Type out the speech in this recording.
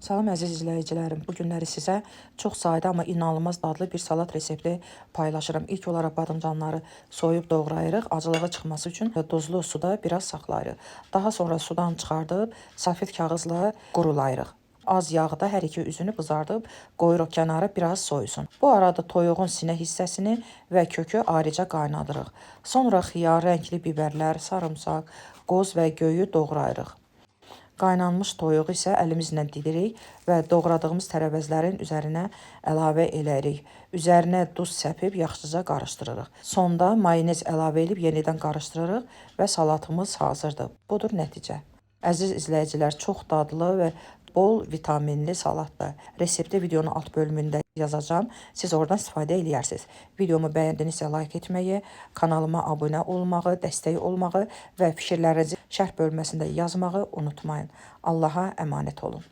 Salam əziz izləyicilərim. Bu günləri sizə çox sadə amma inanılmaz dadlı bir salat resepti paylaşıram. İlk olaraq badımcanları soyub doğrayırıq. Acılığı çıxması üçün duzlu suda biraz saxlayırıq. Daha sonra sudan çıxardıb safet kağızla qurulayırıq. Az yağda hər iki üzünü qızardıb qoyuruq kənara, biraz soyusun. Bu arada toyuğun sinə hissəsini və kökü ayrıca qaynadırıq. Sonra xiyar, rəngli bibərlər, sarımsaq, qoz və göyü doğrayırıq. Qaynanmış toyuğu isə əlimizlə didirik və doğradığımız tərəvəzlərin üzərinə əlavə eləyirik. Üzərinə duz səpib yaxşıca qarışdırırıq. Sonda mayonez əlavə edib yenidən qarışdırırıq və salatımız hazırdır. Budur nəticə. Əziz izləyicilər, çox dadlı və bol vitaminli salatdır. Resepti videonun alt bölümündə yazacağım. Siz oradan istifadə edərsiniz. Videomu bəyəndinizsə like etməyi, kanalıma abunə olmağı, dəstək olmağı və fikirlərinizi şərh bölməsində yazmağı unutmayın. Allaha əmanət olun.